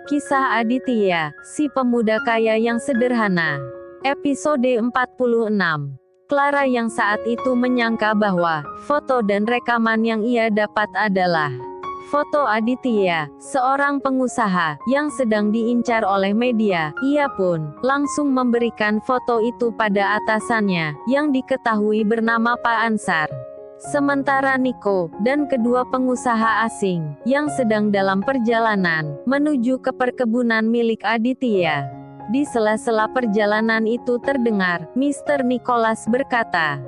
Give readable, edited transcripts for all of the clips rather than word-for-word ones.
Kisah Aditya, si pemuda kaya yang sederhana. Episode 46. Clara yang saat itu menyangka bahwa foto dan rekaman yang ia dapat adalah foto Aditya, seorang pengusaha yang sedang diincar oleh media. Ia pun langsung memberikan foto itu pada atasannya, yang diketahui bernama Pak Ansar. Sementara Niko dan kedua pengusaha asing yang sedang dalam perjalanan menuju ke perkebunan milik Aditya. Di sela-sela perjalanan itu terdengar Mr. Nicholas berkata,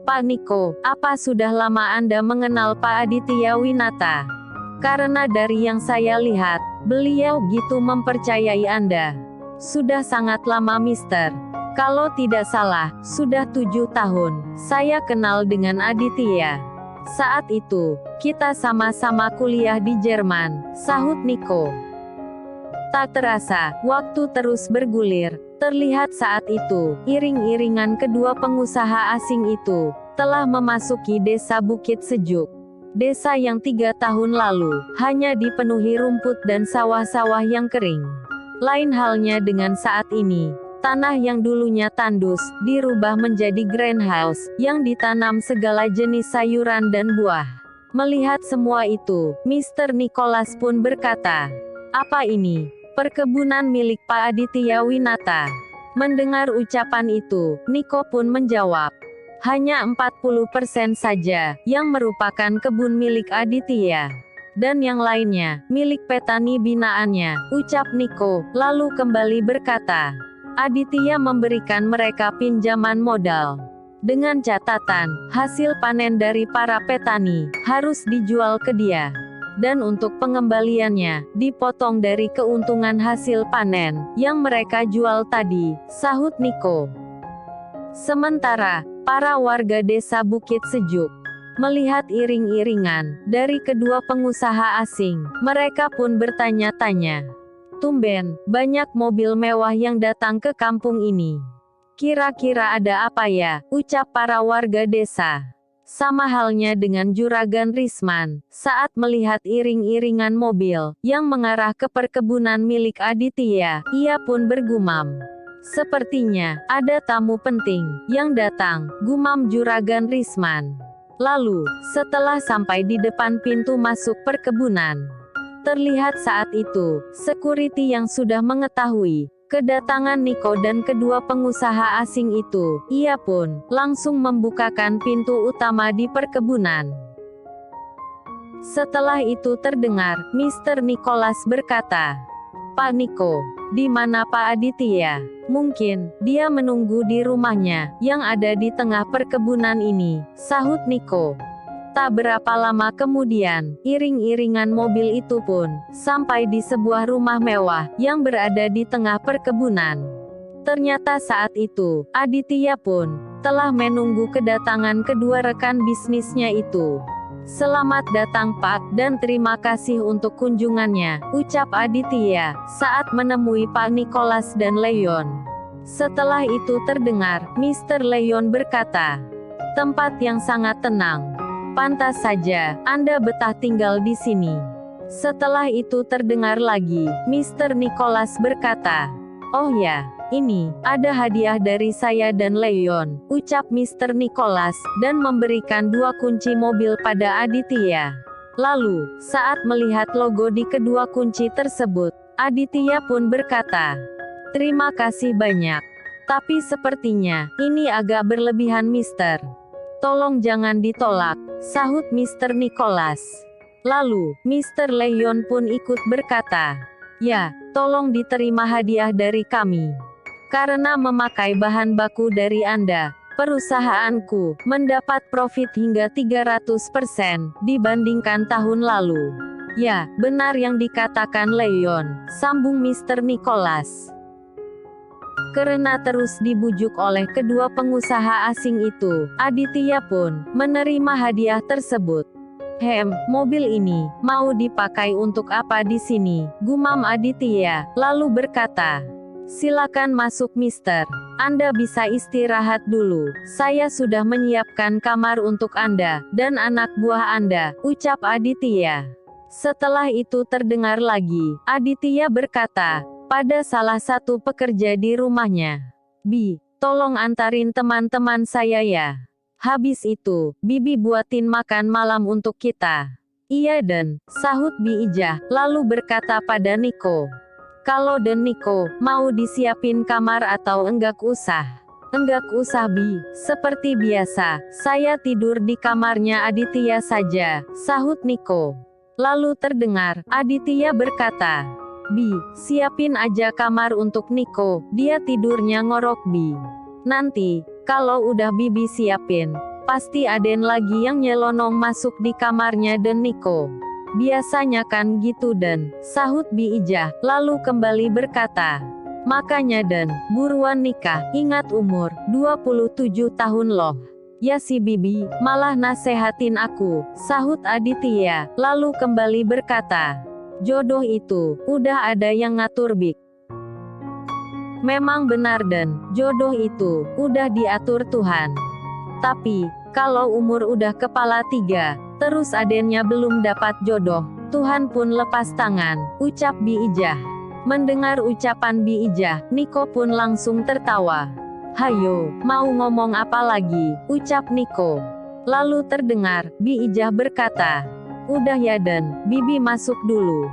"Pak Niko, apa sudah lama Anda mengenal Pak Aditya Winata? Karena dari yang saya lihat, beliau gitu mempercayai Anda." "Sudah sangat lama Mister. Kalau tidak salah, sudah 7 tahun, saya kenal dengan Aditya. Saat itu, kita sama-sama kuliah di Jerman," sahut Niko. Tak terasa, waktu terus bergulir. Terlihat saat itu, iring-iringan kedua pengusaha asing itu telah memasuki desa Bukit Sejuk. Desa yang 3 tahun lalu hanya dipenuhi rumput dan sawah-sawah yang kering. Lain halnya dengan saat ini. Tanah yang dulunya tandus, dirubah menjadi greenhouse, yang ditanam segala jenis sayuran dan buah. Melihat semua itu, Mr. Nicholas pun berkata, "Apa ini? Perkebunan milik Pak Aditya Winata?" Mendengar ucapan itu, Niko pun menjawab, "Hanya 40% saja, yang merupakan kebun milik Aditya. Dan yang lainnya, milik petani binaannya," ucap Niko, lalu kembali berkata, "Aditya memberikan mereka pinjaman modal. Dengan catatan, hasil panen dari para petani harus dijual ke dia. Dan untuk pengembaliannya, dipotong dari keuntungan hasil panen yang mereka jual tadi," sahut Niko. Sementara, para warga desa Bukit Sejuk melihat iring-iringan dari kedua pengusaha asing, mereka pun bertanya-tanya, "Tumben, banyak mobil mewah yang datang ke kampung ini. Kira-kira ada apa ya?" ucap para warga desa. Sama halnya dengan Juragan Risman, saat melihat iring-iringan mobil yang mengarah ke perkebunan milik Aditya, ia pun bergumam, "Sepertinya ada tamu penting yang datang," gumam Juragan Risman. Lalu, setelah sampai di depan pintu masuk perkebunan, terlihat saat itu, security yang sudah mengetahui kedatangan Niko dan kedua pengusaha asing itu, ia pun langsung membukakan pintu utama di perkebunan. Setelah itu terdengar, Mr. Nicholas berkata, "Pak Niko, di mana Pak Aditya? Mungkin dia menunggu di rumahnya yang ada di tengah perkebunan ini," sahut Niko. Tak berapa lama kemudian, iring-iringan mobil itu pun sampai di sebuah rumah mewah yang berada di tengah perkebunan. Ternyata saat itu, Aditya pun telah menunggu kedatangan kedua rekan bisnisnya itu. "Selamat datang Pak, dan terima kasih untuk kunjungannya," ucap Aditya saat menemui Pak Nicholas dan Leon. Setelah itu terdengar, Mr. Leon berkata, "Tempat yang sangat tenang. Pantas saja Anda betah tinggal di sini." Setelah itu terdengar lagi, Mr. Nicholas berkata, "Oh ya, ini ada hadiah dari saya dan Leon," ucap Mr. Nicholas, dan memberikan 2 kunci mobil pada Aditya. Lalu, saat melihat logo di kedua kunci tersebut, Aditya pun berkata, "Terima kasih banyak. Tapi sepertinya ini agak berlebihan Mister. Tolong jangan ditolak," sahut Mr. Nicholas. Lalu, Mr. Leon pun ikut berkata, "Ya, tolong diterima hadiah dari kami. Karena memakai bahan baku dari Anda, perusahaanku mendapat profit hingga 300% dibandingkan tahun lalu." "Ya, benar yang dikatakan Leon," sambung Mr. Nicholas. Karena terus dibujuk oleh kedua pengusaha asing itu, Aditya pun menerima hadiah tersebut. Mobil ini mau dipakai untuk apa di sini?" gumam Aditya, lalu berkata, "Silakan masuk Mister. Anda bisa istirahat dulu. Saya sudah menyiapkan kamar untuk Anda dan anak buah Anda," ucap Aditya. Setelah itu terdengar lagi, Aditya berkata, pada salah satu pekerja di rumahnya. Bi, tolong antarin teman-teman saya ya. Habis itu, Bibi buatin makan malam untuk kita. Iya Den, sahut Bi Ijah, lalu berkata pada Niko. Kalau Den Niko, mau disiapin kamar atau enggak usah? Enggak usah Bi, seperti biasa, saya tidur di kamarnya Aditya saja, sahut Niko. Lalu terdengar, Aditya berkata, Bi, siapin aja kamar untuk Niko, dia tidurnya ngorok Bi. Nanti, kalau udah Bibi siapin, pasti Aden lagi yang nyelonong masuk di kamarnya Den Niko. Biasanya kan gitu Den, sahut Bi Ijah, lalu kembali berkata, makanya Den, buruan nikah, ingat umur, 27 tahun loh. Ya si Bibi, malah nasehatin aku, sahut Aditya, lalu kembali berkata, jodoh itu, udah ada yang ngatur Bik. Memang benar Den, jodoh itu, udah diatur Tuhan. Tapi, kalau umur udah kepala 3, terus adennya belum dapat jodoh, Tuhan pun lepas tangan, ucap Bi Ijah. Mendengar ucapan Bi Ijah, Niko pun langsung tertawa. Hayo, mau ngomong apa lagi, ucap Niko. Lalu terdengar, Bi Ijah berkata, udah ya Den, Bibi masuk dulu.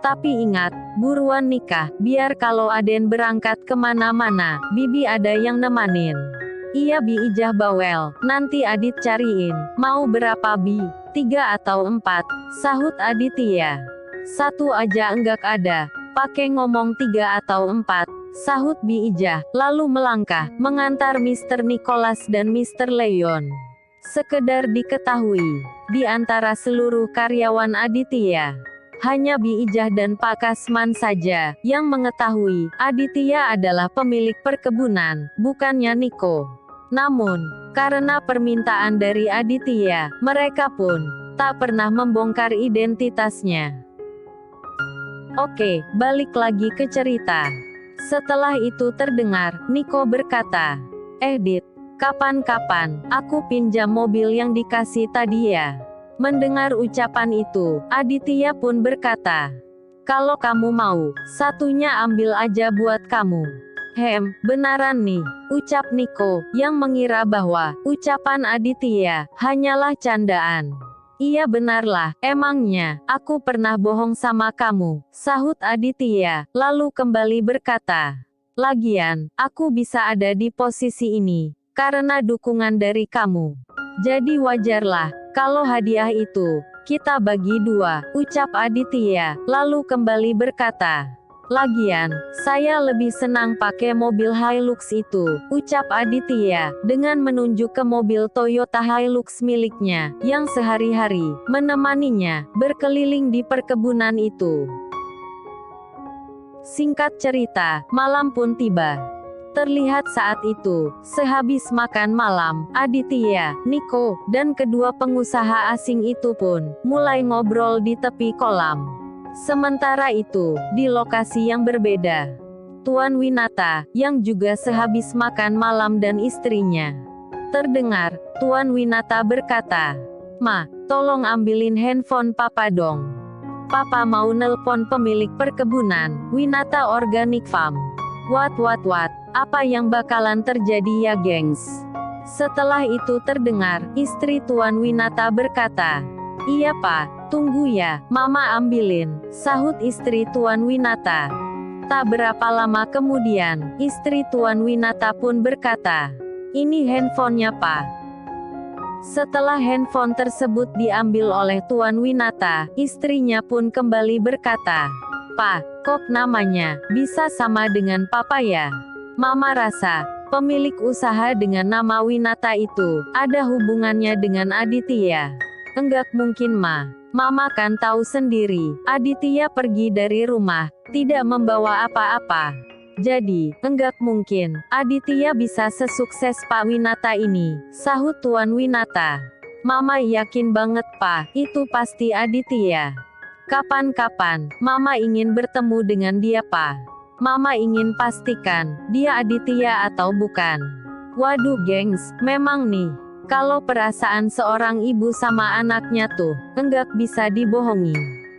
Tapi ingat, buruan nikah, biar kalau Aden berangkat kemana-mana, Bibi ada yang nemanin. Iya Bi Ijah bawel, nanti Adit cariin, mau berapa Bi? 3 atau 4, sahut Aditya. 1 aja enggak ada, pakai ngomong 3 atau 4, sahut Bi Ijah, lalu melangkah, mengantar Mr. Nicholas dan Mr. Leon. Sekedar diketahui, di antara seluruh karyawan Aditya, hanya Bi Ijah dan Pak Kasman saja, yang mengetahui, Aditya adalah pemilik perkebunan, bukannya Niko. Namun, karena permintaan dari Aditya, mereka pun, tak pernah membongkar identitasnya. Oke, balik lagi ke cerita. Setelah itu terdengar, Niko berkata, Dit, kapan-kapan, aku pinjam mobil yang dikasih tadi ya. Mendengar ucapan itu, Aditya pun berkata, kalau kamu mau, satunya ambil aja buat kamu. Benaran nih, ucap Niko, yang mengira bahwa, ucapan Aditya, hanyalah candaan. Iya benarlah, emangnya, aku pernah bohong sama kamu, sahut Aditya, lalu kembali berkata, lagian, aku bisa ada di posisi ini, karena dukungan dari kamu. Jadi wajarlah, kalau hadiah itu, kita bagi 2, ucap Aditya, lalu kembali berkata, lagian, saya lebih senang pakai mobil Hilux itu, ucap Aditya, dengan menunjuk ke mobil Toyota Hilux miliknya, yang sehari-hari menemaninya berkeliling di perkebunan itu. Singkat cerita, malam pun tiba. Terlihat saat itu, sehabis makan malam, Aditya, Niko, dan kedua pengusaha asing itu pun mulai ngobrol di tepi kolam. Sementara itu, di lokasi yang berbeda, Tuan Winata, yang juga sehabis makan malam dan istrinya. Terdengar, Tuan Winata berkata, Ma, tolong ambilin handphone Papa dong. Papa mau nelpon pemilik perkebunan, Winata Organic Farm. What, apa yang bakalan terjadi ya gengs? Setelah itu terdengar, istri Tuan Winata berkata, iya Pak, tunggu ya, Mama ambilin, sahut istri Tuan Winata. Tak berapa lama kemudian, istri Tuan Winata pun berkata, ini handphonenya Pak. Setelah handphone tersebut diambil oleh Tuan Winata, istrinya pun kembali berkata, Pak, kok namanya bisa sama dengan Papa ya? Mama rasa, pemilik usaha dengan nama Winata itu, ada hubungannya dengan Aditya. Enggak mungkin Ma. Mama kan tahu sendiri, Aditya pergi dari rumah, tidak membawa apa-apa. Jadi, enggak mungkin, Aditya bisa sesukses Pak Winata ini, sahut Tuan Winata. Mama yakin banget Pak, itu pasti Aditya. Kapan-kapan, Mama ingin bertemu dengan dia Pak. Mama ingin pastikan, dia Aditya atau bukan. Waduh gengs, memang nih. Kalau perasaan seorang ibu sama anaknya tuh, enggak bisa dibohongi.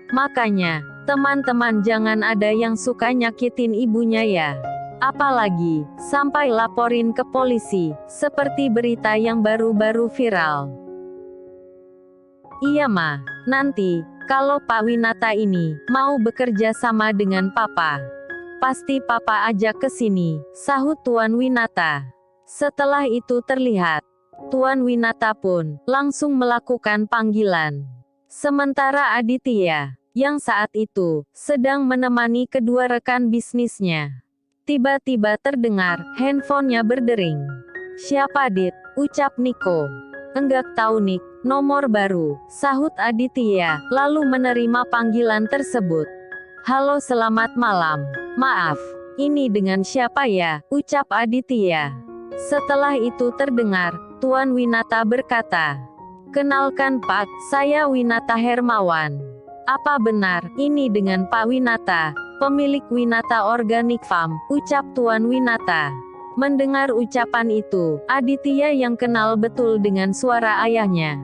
Makanya, teman-teman jangan ada yang suka nyakitin ibunya ya. Apalagi, sampai laporin ke polisi, seperti berita yang baru-baru viral. Iya Ma, nanti, kalau Pak Winata ini, mau bekerja sama dengan Papa, pasti Papa ajak ke sini, sahut Tuan Winata. Setelah itu terlihat, Tuan Winata pun, langsung melakukan panggilan. Sementara Aditya, yang saat itu, sedang menemani kedua rekan bisnisnya. Tiba-tiba terdengar, handphonenya berdering. Siapa Dit? Ucap Niko. Enggak tahu Nik, nomor baru, sahut Aditya, lalu menerima panggilan tersebut. Halo selamat malam, maaf, ini dengan siapa ya? Ucap Aditya. Setelah itu terdengar, Tuan Winata berkata, kenalkan Pak, saya Winata Hermawan. Apa benar, ini dengan Pak Winata, pemilik Winata Organic Farm, ucap Tuan Winata. Mendengar ucapan itu, Aditya yang kenal betul dengan suara ayahnya.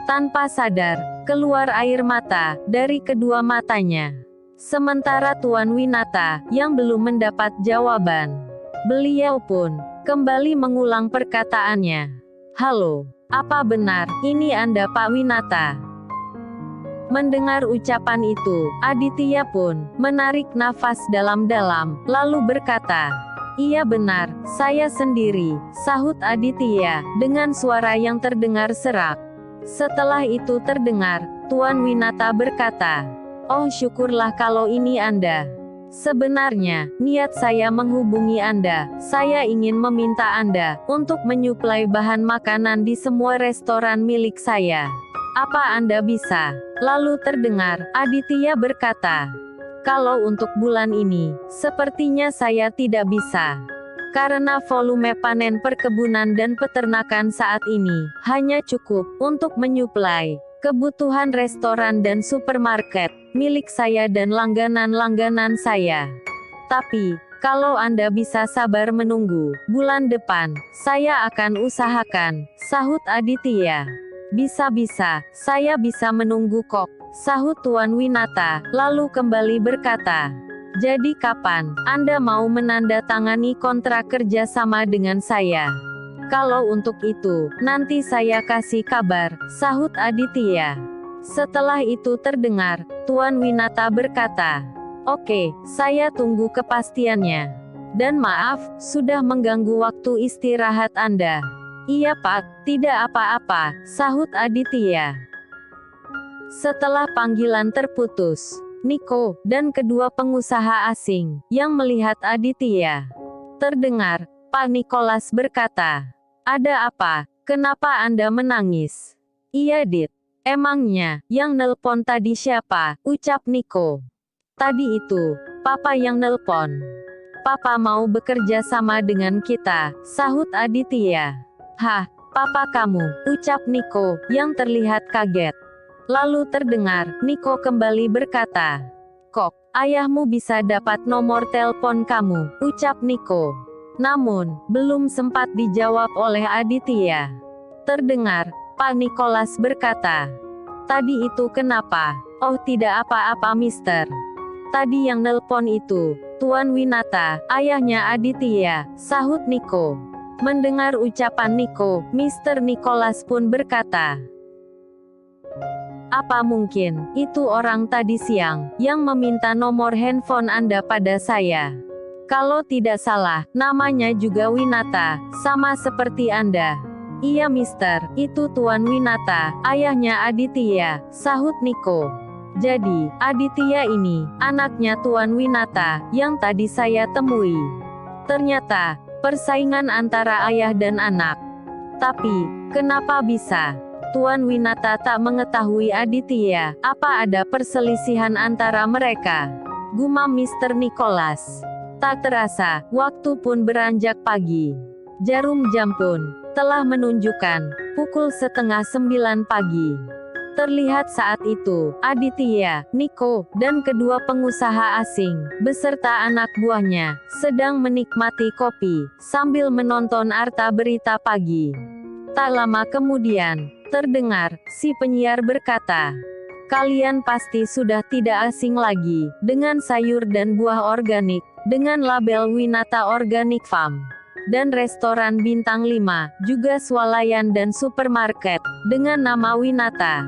Tanpa sadar, keluar air mata dari kedua matanya. Sementara Tuan Winata, yang belum mendapat jawaban. Beliau pun, kembali mengulang perkataannya. Halo, apa benar, ini Anda Pak Winata? Mendengar ucapan itu, Aditya pun, menarik nafas dalam-dalam, lalu berkata, iya benar, saya sendiri, sahut Aditya, dengan suara yang terdengar serak. Setelah itu terdengar, Tuan Winata berkata, oh syukurlah kalau ini Anda. Sebenarnya, niat saya menghubungi Anda, saya ingin meminta Anda, untuk menyuplai bahan makanan di semua restoran milik saya. Apa Anda bisa? Lalu terdengar, Aditya berkata, kalau untuk bulan ini, sepertinya saya tidak bisa. Karena volume panen perkebunan dan peternakan saat ini, hanya cukup, untuk menyuplai, kebutuhan restoran dan supermarket, milik saya dan langganan-langganan saya. Tapi, kalau Anda bisa sabar menunggu, bulan depan, saya akan usahakan, sahut Aditya. Bisa-bisa, saya bisa menunggu kok, sahut Tuan Winata, lalu kembali berkata, jadi kapan Anda mau menandatangani kontrak kerja sama dengan saya? Kalau untuk itu, nanti saya kasih kabar, sahut Aditya. Setelah itu terdengar, Tuan Winata berkata, oke, saya tunggu kepastiannya. Dan maaf, sudah mengganggu waktu istirahat Anda. Iya Pak, tidak apa-apa, sahut Aditya. Setelah panggilan terputus, Niko, dan kedua pengusaha asing, yang melihat Aditya. Terdengar, Pak Nicholas berkata, ada apa, kenapa Anda menangis? Iya Dit, emangnya, yang nelpon tadi siapa, ucap Niko. Tadi itu, Papa yang nelpon. Papa mau bekerja sama dengan kita, sahut Aditya. Hah, Papa kamu, ucap Niko, yang terlihat kaget. Lalu terdengar, Niko kembali berkata, kok, ayahmu bisa dapat nomor telepon kamu, ucap Niko. Namun, belum sempat dijawab oleh Aditya. Terdengar, Pak Nicholas berkata, tadi itu kenapa? Oh tidak apa-apa mister. Tadi yang nelpon itu, Tuan Winata, ayahnya Aditya, sahut Niko. Mendengar ucapan Niko, Mr. Nicholas pun berkata, apa mungkin, itu orang tadi siang, yang meminta nomor handphone Anda pada saya? Kalau tidak salah, namanya juga Winata, sama seperti Anda. Iya mister, itu Tuan Winata, ayahnya Aditya, sahut Niko. Jadi, Aditya ini, anaknya Tuan Winata, yang tadi saya temui. Ternyata, persaingan antara ayah dan anak. Tapi, kenapa bisa? Tuan Winata tak mengetahui Aditya, apa ada perselisihan antara mereka? Gumam Mr. Nicholas. Tak terasa, waktu pun beranjak pagi. Jarum jam pun, telah menunjukkan, pukul 8:30 pagi. Terlihat saat itu, Aditya, Niko, dan kedua pengusaha asing, beserta anak buahnya, sedang menikmati kopi, sambil menonton arta berita pagi. Tak lama kemudian, terdengar, si penyiar berkata, Kalian pasti sudah tidak asing lagi dengan sayur dan buah organik, dengan label Winata Organic Farm. Dan restoran bintang 5, juga swalayan dan supermarket, dengan nama Winata.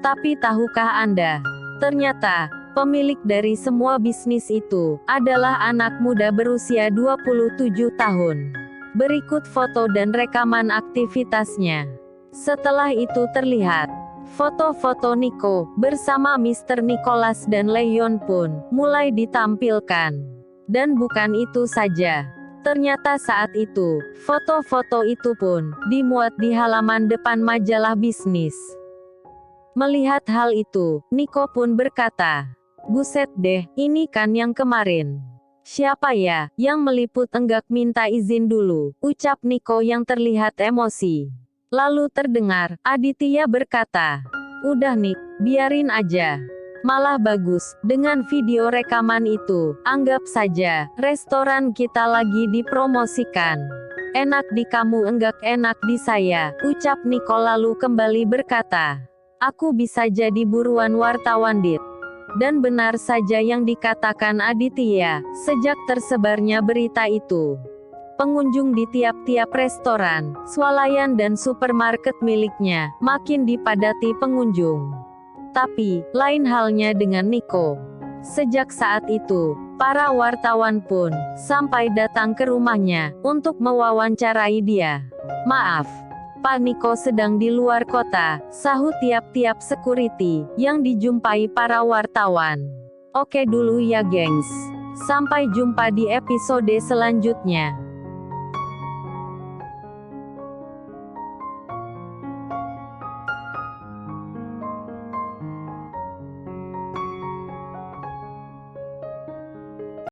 Tapi tahukah Anda? Ternyata, pemilik dari semua bisnis itu, adalah anak muda berusia 27 tahun. Berikut foto dan rekaman aktivitasnya. Setelah itu terlihat foto-foto Nico bersama Mr. Nicholas dan Leon pun mulai ditampilkan. Dan bukan itu saja. Ternyata saat itu, foto-foto itu pun dimuat di halaman depan majalah bisnis. Melihat hal itu, Nico pun berkata, "Buset deh, ini kan yang kemarin. Siapa ya yang meliput enggak minta izin dulu," ucap Nico yang terlihat emosi. Lalu terdengar Aditya berkata, "Udah Nick, biarin aja. Malah bagus, dengan video rekaman itu, anggap saja, restoran kita lagi dipromosikan. Enak di kamu enggak enak di saya," ucap Nico lalu kembali berkata, "Aku bisa jadi buruan wartawan dit." Dan benar saja yang dikatakan Aditya, sejak tersebarnya berita itu. Pengunjung di tiap-tiap restoran, swalayan dan supermarket miliknya, makin dipadati pengunjung. Tapi, lain halnya dengan Nico. Sejak saat itu, para wartawan pun, sampai datang ke rumahnya, untuk mewawancarai dia. "Maaf, Pak Nico sedang di luar kota," sahut tiap-tiap security, yang dijumpai para wartawan. "Oke dulu ya gengs. Sampai jumpa di episode selanjutnya."